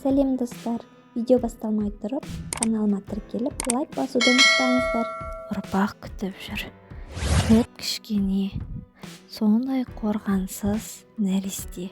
Сәлем достар, видео басталмай тұрып, каналыма тіркеліп, лайк басуды ұмытпаңыздар. Ұрпақ күтіп жүр. Кішкене, сондай қорғансыз нәресте.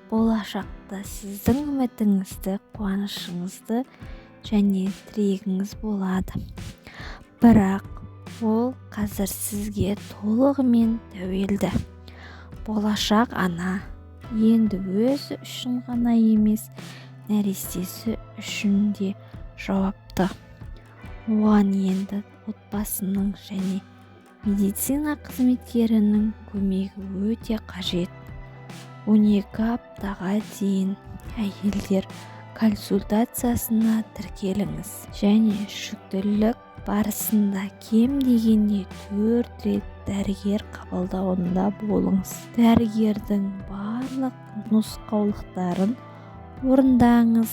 Болашақта сіздің үмітіңізді, қуанышыңызды және тірегіңіз болады. Бірақ ол қазір сізге толығымен тәуелді. Болашақ ана енді өзі үшін ғана емес, нәрестесі үшін де жауапты. Оған енді отбасының және медицина қызметкерінің көмегі өте қажет. 12 аптаға дейін әйелдер консультациясына тіркеліңіз және жүктілік барысында кем дегенде 4 рет дәрігер қабылдауында болыңыз. Дәрігердің барлық нұсқаулықтарын орындаңыз.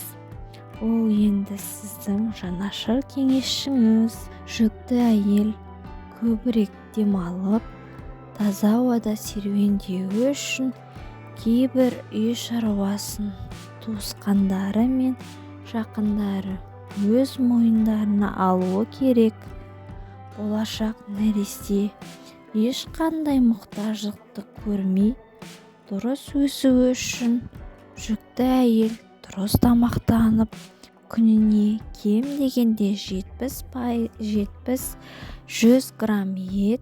Ол енді сіздің жанашыр кеңесшіңіз. Жүкті әйел көбірек демалып, таза ауада серуендеуі үшін кейбір үй шаруасын туысқандары мен жақындары өз мойындарына алуы керек. Болашақ нәресте ешқандай мұқтаждықты көрмей, дұрыс өсуі үшін жүкті әйел дұрыс тамақтанып, күніне кем дегенде 70-100 грамм ет,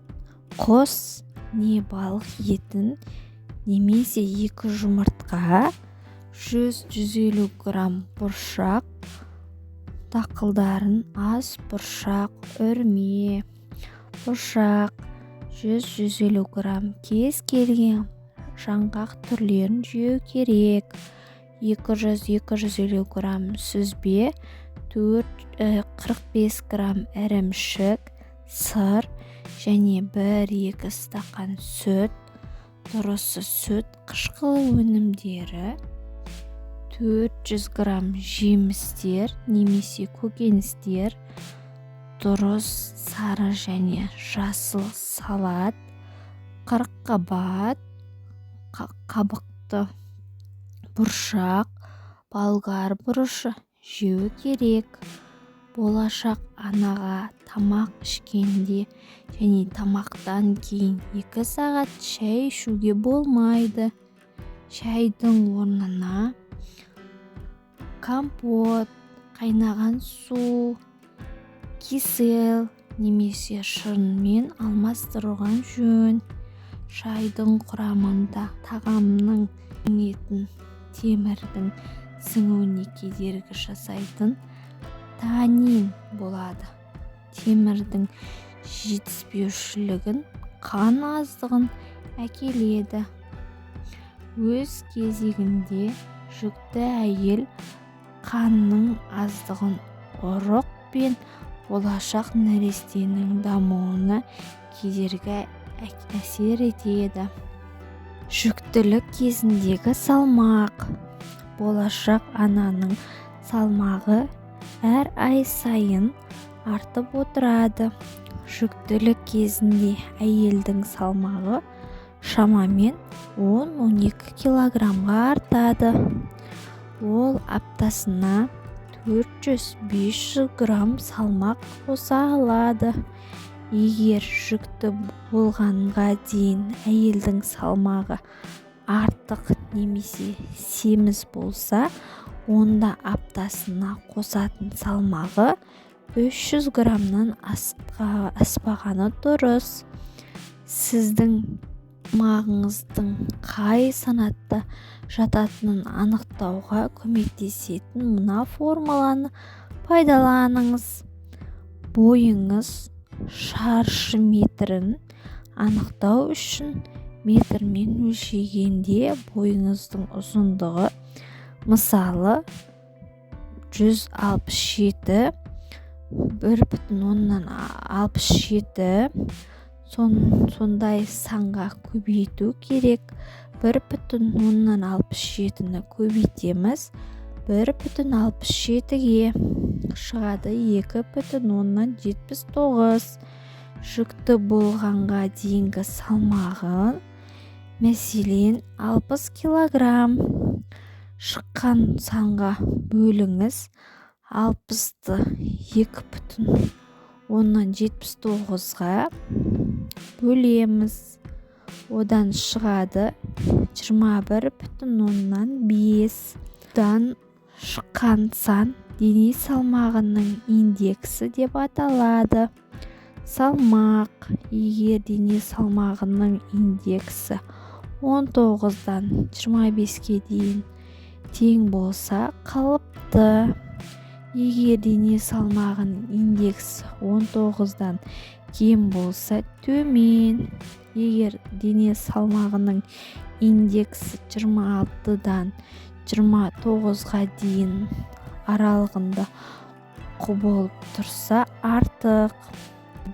құс не балық етін, немесе 2 жұмыртқа, 100-150 грамм бұршақ дақылдарын, ас бұршақ, үрме, бұршақ, 100-150 грамм кез келген жаңғақ түрлерін жеу керек. 200-250 грамм сүзбе, 45 грамм ірімшік, сыр және 1-2 стақан сүт, дұрысы сүт қышқылы өнімдері, 400 грамм жемістер немесе көкөністер, дұрыс сары және жасыл салат, қырыққабат қабықты бұршақ, болгар бұрышы жеу керек. Болашақ анаға тамақ ішкенде және тамақтан кейін 2 сағат шай ішуге болмайды. Шайдың орнына компот, қайнаған су, кисел немесе шырынмен алмастырылған жөн. Шайдың құрамында тағамның сіңетін темірдің сіңуіне кедергі жасайтын танин болады. Темірдің жетіспеушілігін, қан аздығын әкеледі. Өз кезегінде жүкті әйел қанның аздығын ұрық пен болашақ нәрестенің дамуына кедергі әсер етеді. Жүктілік кезіндегі салмақ. Болашақ ананың салмағы әр ай сайын артып отырады. Жүктілік кезінде әйелдің салмағы шамамен 10-12 килограммға артады. Ол аптасына 400-500 грамм салмақ қоса алады. Егер жүкті болғанға дейін әйелдің салмағы артық немесе семіз болса, онда аптасына қосатын салмағы 300 граммнан аспағаны дұрыс. Сіздің мағыңыздың қай санатта жататынын анықтауға көмектесетін мына формуланы пайдаланыңыз. Бойыңыз шаршы метрін анықтау үшін метрмен өлшегенде бойыңыздың ұзындығы, мысалы 167, 1,67 сондай санға көбейту керек. 1,67-ні көбейтеміз, 1,67-ге шығады 2,79. Жүкті болғанға дейінгі салмағын, мәселен 60 килограмм. шыққан санға бөліңіз. 60-ты 2,79-ға бөлеміз. Одан шығады 21,5. Одан шыққан сан дене салмағының индексі деп аталады. Салмақ, егер дене салмағының индексі 19-дан 25-ке дейін тең болса қалыпты. Егер дене салмағының индексі 19-дан кем болса төмен. Егер дене салмағының индексі 26-дан 29-ға дейін аралығында болып тұрса артық.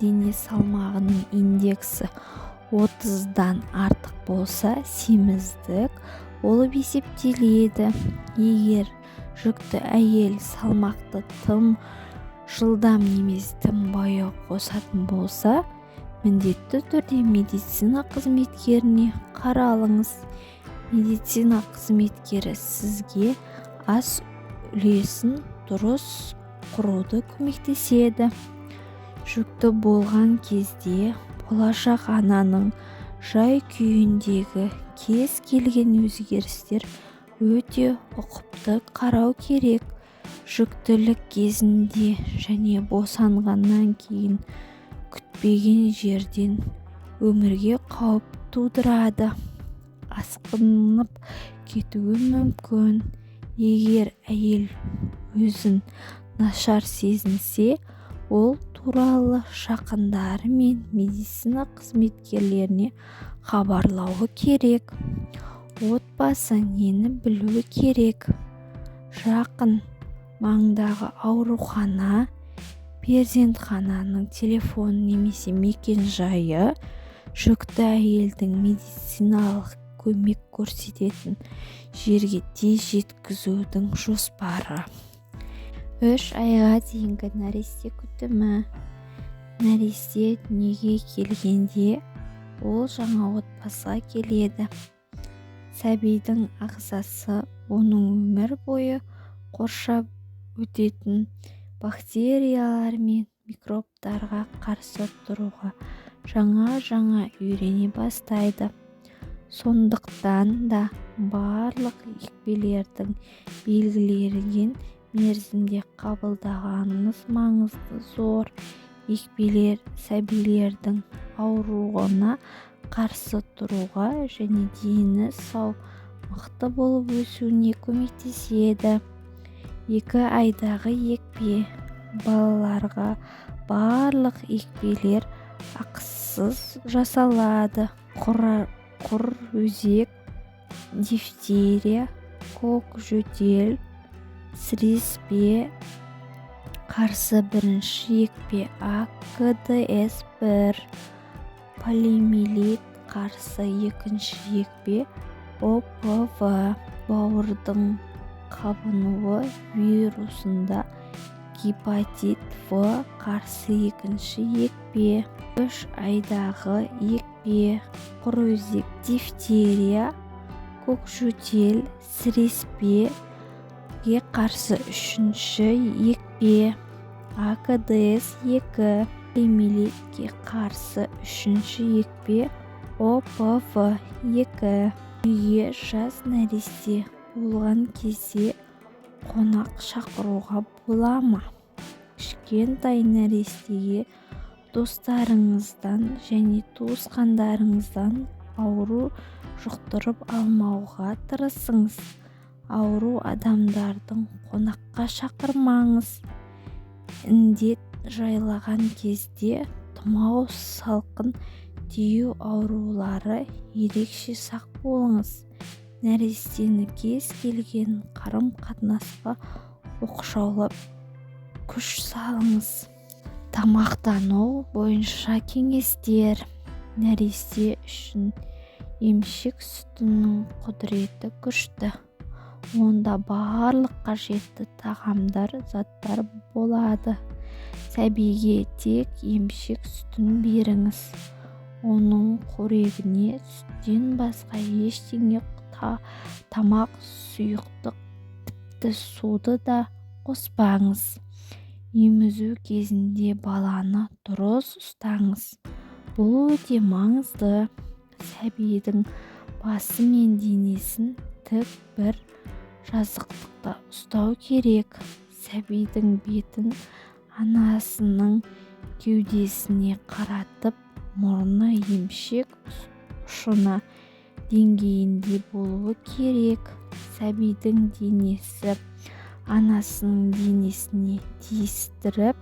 Дене салмағының индексі 30-дан артық болса семіздік болып есептеледі. Егер жүкті әйел салмақты тым жылдам немесе тым баяу қосатын болса, міндетті түрде медицина қызметкеріне қаралыңыз. Медицина қызметкері сізге ас үлесін дұрыс құруды көмектеседі. Жүкті болған кезде болашақ ананың жай-күйіндегі кез келген өзгерістер өте ұқыпты қарау керек. Жүктілік кезінде және босанғаннан кейін күтпеген жерден өмірге қауіп тудырады. Асқынып кетуі мүмкін. Егер әйел өзін нашар сезінсе, ол туралы жақындары мен медицина қызметкерлеріне хабарлауы керек. Отбасы нені білуі керек? Жақын маңдағы аурухана, перзентхананың телефон немесе мекен жайы, жүкті әйелдің медициналық көмек көрсететін жерге тез жеткізудің жоспары. 3 айға дейінгі нәресте күтімі. Нәресте дүниеге келгенде ол жаңа отбасыға келеді. Сәбидің ағзасы оның өмір бойы қоршап өтетін бактериялар мен микробтарға қарсы тұруға жаңа үйрене бастайды. Сондықтан да барлық екпелердің белгілерін мерзімде қабылдағаныңыз маңызды зор. Екпелер сәбилердің ауруына қарсы тұруға және дені сау мықты болып өсуіне көмектеседі. 2 айдағы екпе. Балаларға барлық екпелер ақысыз жасалады. Құр өзек, дифтерия, көкжөтел, сіреспе қарсы бірінші екпе АКДС-1, полиомиелит қарсы екінші екпе ОПВ, бауырдың қабынуы вирусында гепатит В қарсы екінші екпе. 3 айдағы екпе. Құр өзек, дифтерия, көкжөтел, сіреспеге қарсы 3-ші екпе. АКДС-2, полиомиелитке қарсы 3-ші екпе. ОПВ-2. Үйге жас нәресте болған кезде қонақ шақыруға бола ма? Кішкентай нәрестеге достарыңыздан және туысқандарыңыздан ауру жұқтырып алмауға тырысыңыз. Ауру адамдардың қонаққа шақырмаңыз. Індет жайлаған кезде тұмау, салқын тию аурулары ерекше сақ болыңыз. Нәрестені кез келген қарым-қатынасқа оқшаулап күш салыңыз. Тамақтану бойынша кеңестер. Нәресте үшін емшек сүтінің құдіреті күшті. Онда барлық қажетті тағамдар, заттар болады. Сәбиге тек емшек сүтін беріңіз. Оның қорегіне сүттен басқа ештеңе тамақ, сұйықтық, тіпті суды да қоспаңыз. Емізу кезінде баланы дұрыс ұстаңыз. Бұл өте маңызды. Сәбидің басы мен денесін тік бір жазықтықта ұстау керек. Сәбидің бетін анасының кеудесіне қаратып, мұрны емшек ұшына деңгейінде болуы керек. Сәбидің денесі анасының денесіне тиістіріп,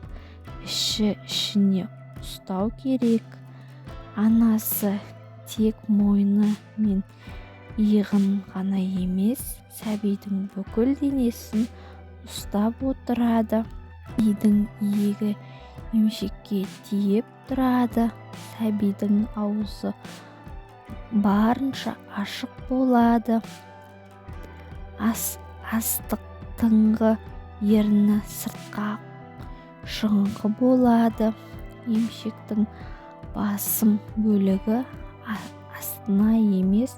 ішіне ұстау керек. Анасы тек мойны мен иығын ғана емес, сәбидің бүкіл денесін ұстап отырады. Сәбидің иегі емшекке тиіп тұрады. Сәбидің аузы барынша ашық болады. Астық тыңғы ерні сыртқа шығыңқы болады. Емшектің басым бөлігі астына емес,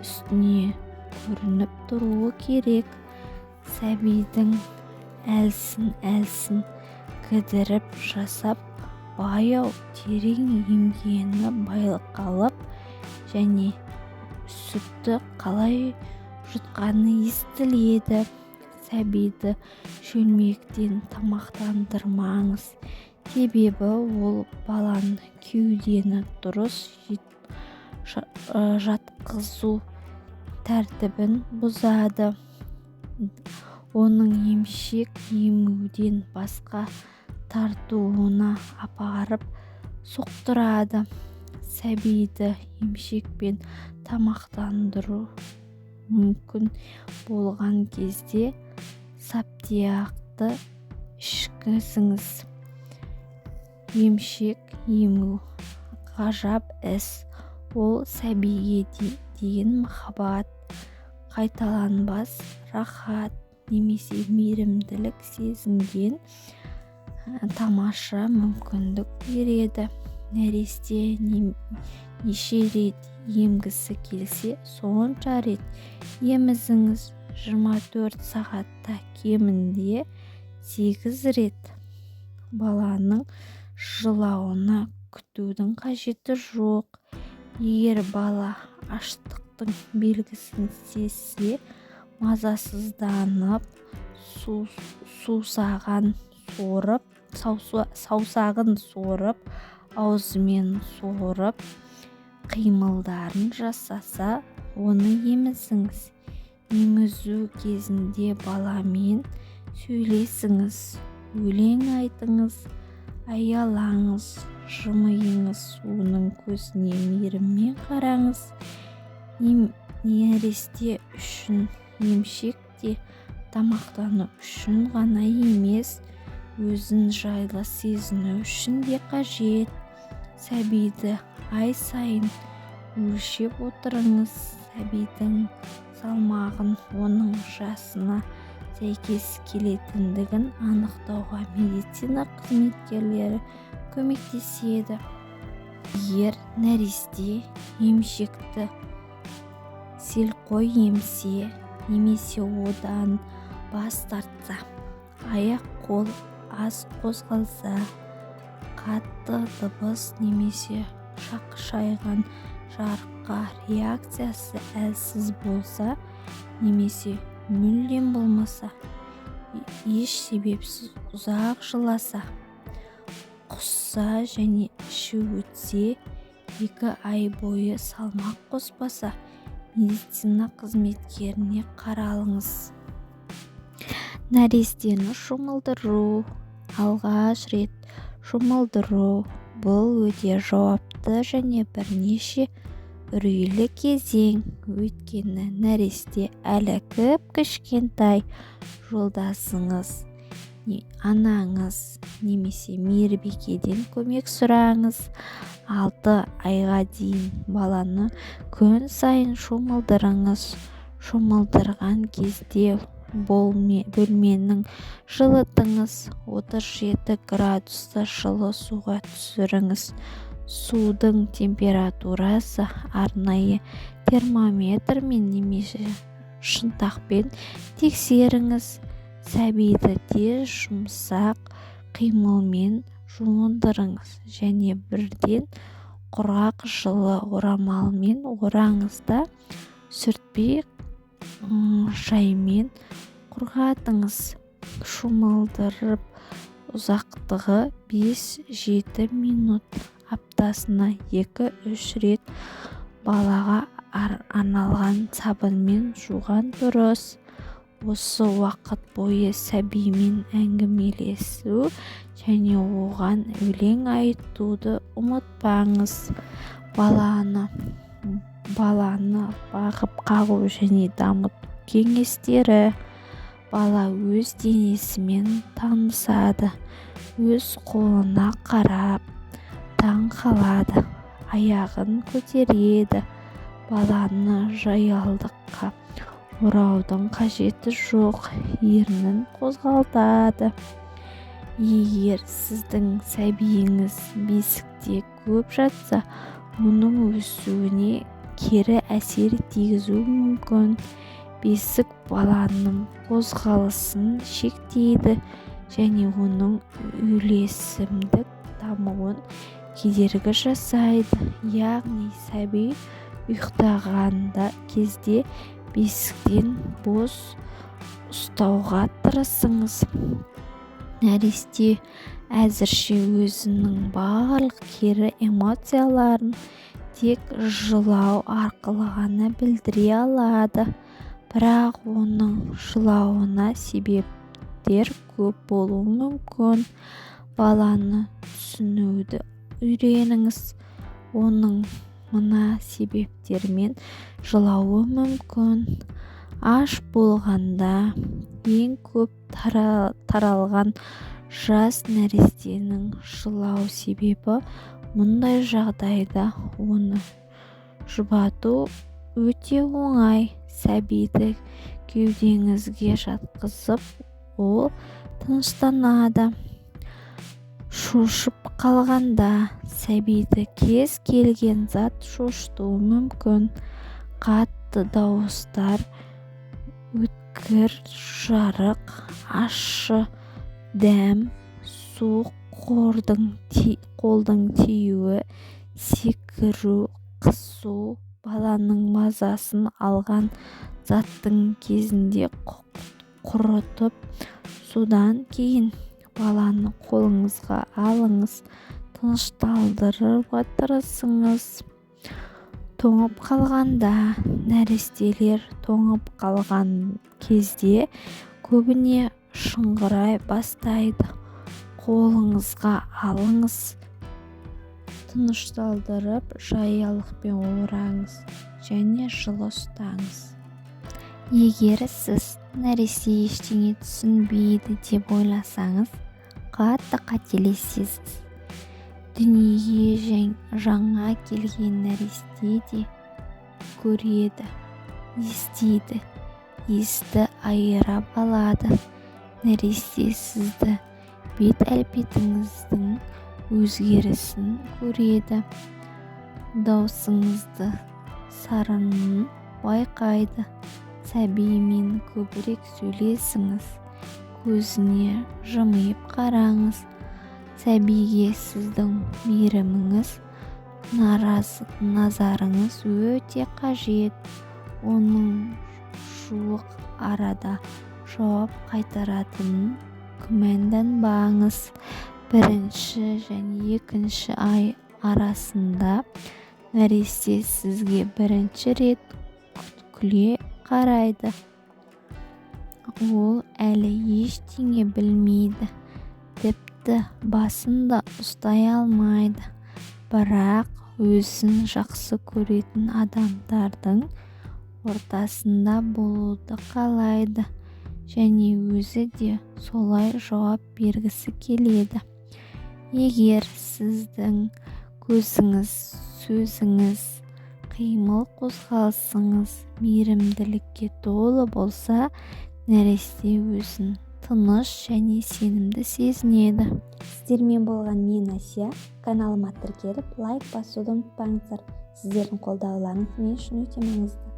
үстіне көрініп тұруы керек. Сәбидің әлсін кідіріп жасап, баяу терең емгені байқалып, және сүтті қалай жұтқаны естіледі. Сәбиді шөлмектен тамақтандырмаңыз, себебі ол баланы кеудені дұрыс жатқызу тәртібін бұзады. Оның емшек емуден басқа тартуына апарып соқтырады. Сәбиді емшекпен тамақтандыру мүмкін болған кезде саптияқты ішкізіңіз. Емшек ему ғажап іс. Ол сәбиге деген махаббат, қайталанбас рахат немесе мейірімділік сезінген тамаша мүмкіндік береді. Нәресте неше рет емгісі келсе, сонша рет емізіңіз. 24 сағатта кемінде 8 рет. Баланың жылауына күтудің қажеті жоқ. Егер бала аштықтың белгісін сезсе, мазасызданып, саусағын сорып, аузымен сорып, қимылдарын жасаса, оны емізіңіз. Емізу кезінде баламен сөйлесіңіз, өлең айтыңыз, аялаңыз, жымиыңыз, оның көзіне мейіріммен қараңыз. Нәресте үшін емшек те тамақтану үшін ғана емес, өзін жайлы сезіну үшін де қажет. Сәбиді ай сайын өлшеп отырыңыз. Сәбидің салмағын оның жасына сәйкес келетіндігін анықтауға медицина қызметкерлері көмектеседі. Егер нәресте емшекті селқой емсе немесе одан бас тартса, аяқ-қол аз қозғалса, қатты дыбыс немесе шақшайған жарыққа реакциясы әлсіз болса, немесе мүлдем болмаса, еш себепсіз ұзақ жыласа, құсса және іші өтсе, 2 ай бойы салмақ қоспаса, медицина қызметкеріне қаралыңыз. Нәрестені шомылдыру. Алғаш рет шомылдыру бұл өте жауапты және бірнеше үрейлі кезең. Өйткені нәресте әлі кішкентай. Жолдасыңыз, анаңыз немесе мейірбикеден көмек сұраңыз. 6 айға дейін баланы күн сайын шомылдырыңыз. Шомылдырған кезде бөлменің жылытыңыз. 37 градуста жылы суға түсіріңіз. судың температурасы арнайы термометрмен немесе шынтақпен тексеріңіз. Сәбиді тез жұмсақ қимылмен жуындырыңыз және бірден құрғақ жылы орамалмен ораңыз да сүртпей шаймен құрғатыңыз. Шомылдырып ұзақтығы 5-7 минут, аптасына 2-3 рет балаға арналған сабынмен жуған дұрыс. Осы уақыт бойы сәбимен әңгімелесу және оған өлең айтуды ұмытпаңыз. Баланы бағып қағу және дамыту кеңестері. Бала өз денесімен танысады, өз қолына қарап таң қалады, аяғын көтереді. Баланы жаялыққа ораудың қажеті жоқ, ернін қозғалтады. Егер сіздің сәбиіңіз бесікте көп жатса, оның өсуіне кері әсер тигізуі мүмкін. Бесік баланың қозғалысын шектейді және оның үйлесімдік дамуын кедергі жасайды. Яғни сәби ұйықтағанда кезде бесіктен бос ұстауға тырысыңыз. Нәресте әзірше өзінің барлық кері эмоцияларын тек жылау арқылы ғана білдіре алады. Бірақ оның жылауына себептер көп болуы мүмкін. Баланы түсінуді үйреніңіз. Оның мына себептермен жылауы мүмкін. Аш болғанда ең көп таралған жас нәрестенің жылау себебі. Мұндай жағдайда оны жұбату өте оңай. Сәбиді кеудеңізге жатқызып, ол тыныштанады. Шошып қалғанда сәбиді кез келген зат шошытуы мүмкін. Қатты дауыстар, өткір жарық, ащы дәм, суық қолдың тиюі, секіру, қысу, баланың мазасын алған заттың кезінде құрытып, содан кейін баланы қолыңызға алыңыз, тынышталдыруға тырысыңыз. Тоңып қалғанда, нәрестелер тоңып қалған кезде көбіне шыңғырай бастайды. Қолыңызға алыңыз, тынышталдырып жаялықпен ораңыз және жылы ұстаңыз. Егер сіз нәресте ештеңе түсінбейді деп ойласаңыз, қатты қателесесіз. Дүниеге жаңа келген нәресте де көреді, естиді, есті айыра алады. Нәресте сізді бет-әлпетіңіздің өзгерісін көреді, даусыңызды сарынын байқайды. Сәбимен көбірек сөйлесіңіз, көзіне жымиып қараңыз. Сәбиге сіздің мейіріміңіз, назарыңыз өте қажет. Оның жуық арада жауап қайтаратынын күмәнданбаңыз. Бірінші және екінші ай арасында нәресте сізге бірінші рет күле қарайды. Ол әлі ештеңе білмейді, тіпті басын да ұстай алмайды. Бірақ өзін жақсы көретін адамдардың ортасында болуды қалайды және өзі де солай жауап бергісі келеді. Егер сіздің көзіңіз, сөзіңіз, қимыл қозғалысыңыз мейірімділікке толы болса, нәресте өзін тыныш және сенімді сезінеді. Сіздермен болған мен Асия. Каналыма тіркеліп лайк басуды ұмытпаңыздар. Сіздердің қолдауларыңыз мен үшін өте маңызды.